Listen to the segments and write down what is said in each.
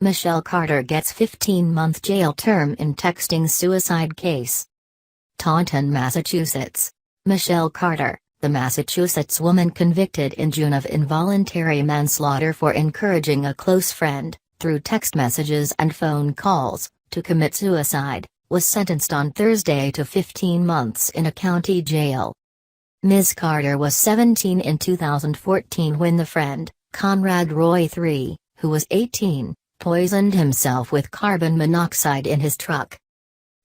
Michelle Carter gets 15-month jail term in texting suicide case. Taunton, Massachusetts. Michelle Carter, the Massachusetts woman convicted in June of involuntary manslaughter for encouraging a close friend, through text messages and phone calls, to commit suicide, was sentenced on Thursday to 15 months in a county jail. Ms. Carter was 17 in 2014 when the friend, Conrad Roy III, who was 18, poisoned himself with carbon monoxide in his truck.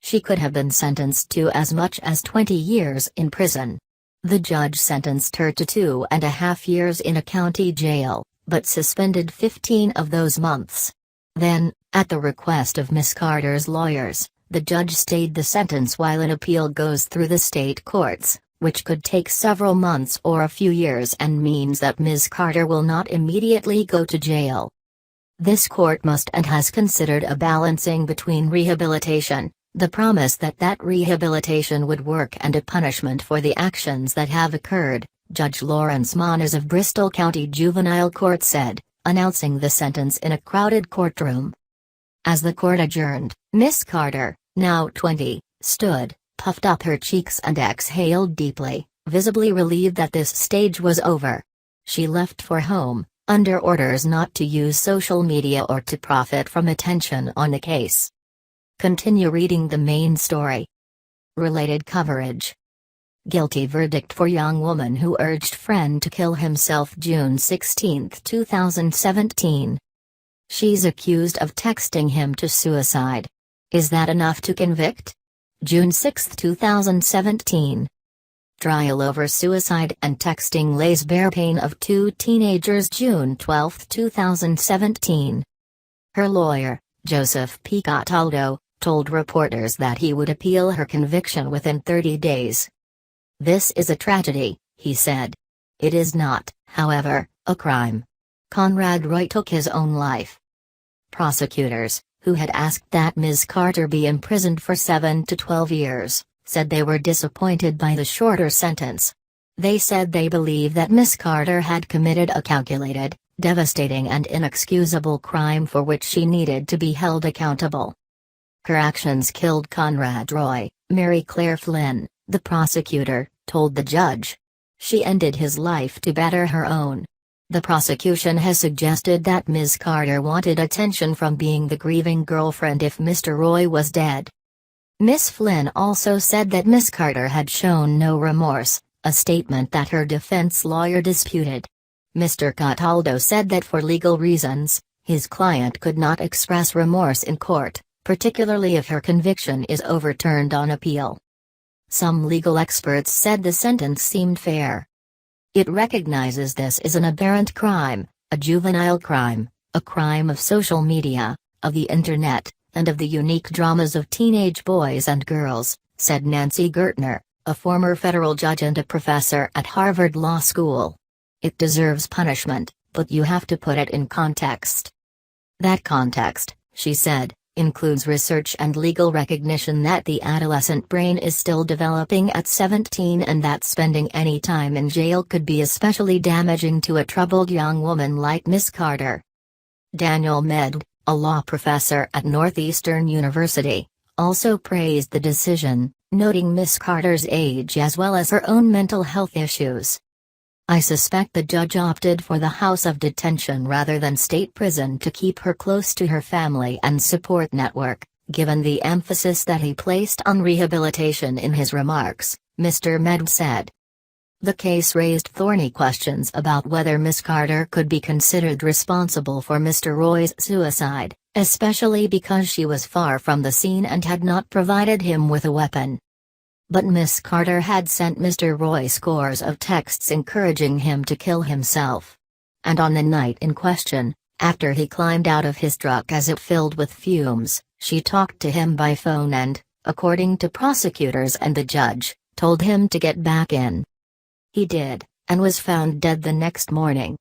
She could have been sentenced to as much as 20 years in prison. The judge sentenced her to 2.5 years in a county jail, but suspended 15 of those months. Then, at the request of Ms. Carter's lawyers, the judge stayed the sentence while an appeal goes through the state courts, which could take several months or a few years and means that Ms. Carter will not immediately go to jail. This court must and has considered a balancing between rehabilitation, the promise that rehabilitation would work, and a punishment for the actions that have occurred, Judge Lawrence Moniz of Bristol County Juvenile Court said, announcing the sentence in a crowded courtroom. As the court adjourned, Miss Carter, now 20, stood, puffed up her cheeks and exhaled deeply, visibly relieved that this stage was over. She left for home, under orders not to use social media or to profit from attention on the case. Continue reading the main story. Related coverage. Guilty verdict for young woman who urged friend to kill himself, June 16, 2017. She's accused of texting him to suicide. Is that enough to convict? June 6, 2017. Trial over suicide and texting lays bare pain of two teenagers, June 12, 2017. Her lawyer, Joseph P. Cataldo, told reporters that he would appeal her conviction within 30 days. This is a tragedy, he said. It is not, however, a crime. Conrad Roy took his own life. Prosecutors, who had asked that Ms. Carter be imprisoned for 7 to 12 years, said they were disappointed by the shorter sentence. They said they believe that Ms. Carter had committed a calculated, devastating and inexcusable crime for which she needed to be held accountable. Her actions killed Conrad Roy, Mary Claire Flynn, the prosecutor, told the judge. She ended his life to better her own. The prosecution has suggested that Ms. Carter wanted attention from being the grieving girlfriend if Mr. Roy was dead. Ms. Flynn also said that Ms. Carter had shown no remorse, a statement that her defense lawyer disputed. Mr. Cataldo said that for legal reasons, his client could not express remorse in court, particularly if her conviction is overturned on appeal. Some legal experts said the sentence seemed fair. It recognizes this is an aberrant crime, a juvenile crime, a crime of social media, of the internet, and of the unique dramas of teenage boys and girls, said Nancy Gertner, a former federal judge and a professor at Harvard Law School. It deserves punishment, but you have to put it in context. That context, she said, includes research and legal recognition that the adolescent brain is still developing at 17 and that spending any time in jail could be especially damaging to a troubled young woman like Miss Carter. Daniel Med, a law professor at Northeastern University, also praised the decision, noting Miss Carter's age as well as her own mental health issues. I suspect the judge opted for the house of detention rather than state prison to keep her close to her family and support network, given the emphasis that he placed on rehabilitation in his remarks, Mr. Med said. The case raised thorny questions about whether Miss Carter could be considered responsible for Mr. Roy's suicide, especially because she was far from the scene and had not provided him with a weapon. But Miss Carter had sent Mr. Roy scores of texts encouraging him to kill himself. And on the night in question, after he climbed out of his truck as it filled with fumes, she talked to him by phone and, according to prosecutors and the judge, told him to get back in. He did, and was found dead the next morning.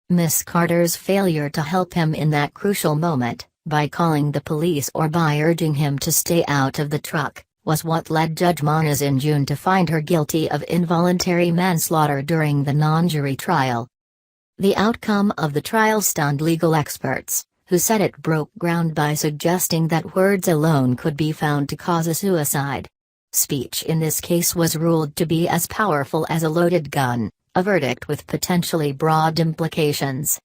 Miss Carter's failure to help him in that crucial moment, by calling the police or by urging him to stay out of the truck, was what led Judge Moniz in June to find her guilty of involuntary manslaughter during the non-jury trial. The outcome of the trial stunned legal experts, who said it broke ground by suggesting that words alone could be found to cause a suicide. Speech in this case was ruled to be as powerful as a loaded gun, a verdict with potentially broad implications.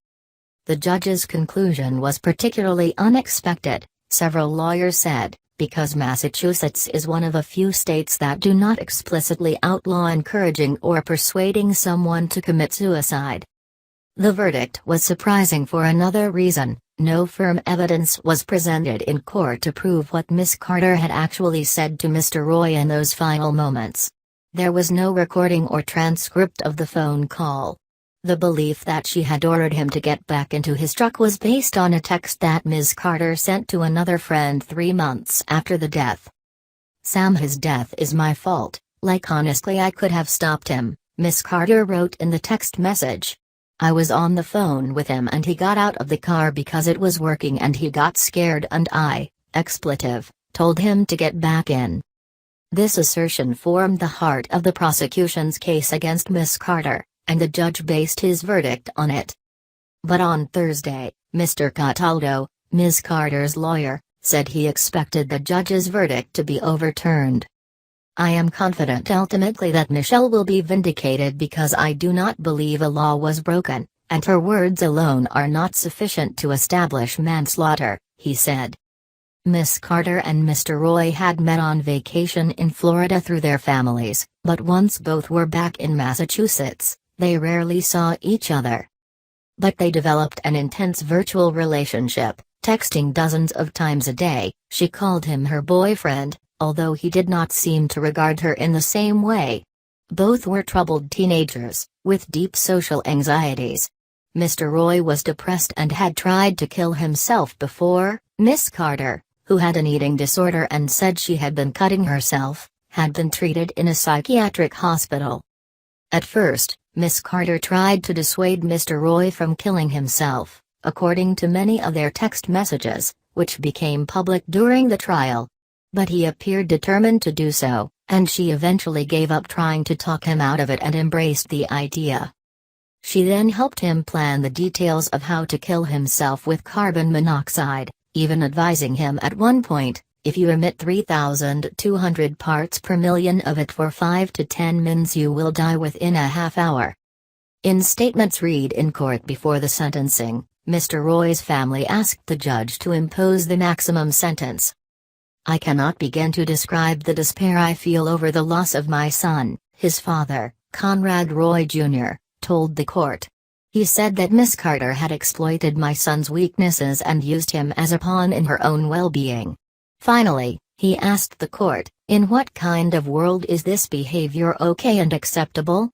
The judge's conclusion was particularly unexpected, several lawyers said, because Massachusetts is one of a few states that do not explicitly outlaw encouraging or persuading someone to commit suicide. The verdict was surprising for another reason: no firm evidence was presented in court to prove what Miss Carter had actually said to Mr. Roy in those final moments. There was no recording or transcript of the phone call. The belief that she had ordered him to get back into his truck was based on a text that Ms. Carter sent to another friend 3 months after the death. "Sam, his death is my fault, like honestly I could have stopped him," Miss Carter wrote in the text message. "I was on the phone with him and he got out of the car because it was working and he got scared and I, expletive, told him to get back in." This assertion formed the heart of the prosecution's case against Miss Carter, and the judge based his verdict on it. But on Thursday, Mr. Cataldo, Ms. Carter's lawyer, said he expected the judge's verdict to be overturned. "I am confident ultimately that Michelle will be vindicated because I do not believe a law was broken, and her words alone are not sufficient to establish manslaughter," he said. Miss Carter and Mr. Roy had met on vacation in Florida through their families, but once both were back in Massachusetts, they rarely saw each other. But they developed an intense virtual relationship, texting dozens of times a day. She called him her boyfriend, although he did not seem to regard her in the same way. Both were troubled teenagers, with deep social anxieties. Mr. Roy was depressed and had tried to kill himself before. Miss Carter, who had an eating disorder and said she had been cutting herself, had been treated in a psychiatric hospital. At first, Miss Carter tried to dissuade Mr. Roy from killing himself, according to many of their text messages, which became public during the trial. But he appeared determined to do so, and she eventually gave up trying to talk him out of it and embraced the idea. She then helped him plan the details of how to kill himself with carbon monoxide, even advising him at one point, "If you emit 3,200 parts per million of it for 5 to 10 minutes you will die within a half hour." In statements read in court before the sentencing, Mr. Roy's family asked the judge to impose the maximum sentence. "I cannot begin to describe the despair I feel over the loss of my son," his father, Conrad Roy Jr., told the court. He said that Miss Carter had exploited my son's weaknesses and used him as a pawn in her own well-being. Finally, he asked the court, "In what kind of world is this behavior okay and acceptable?"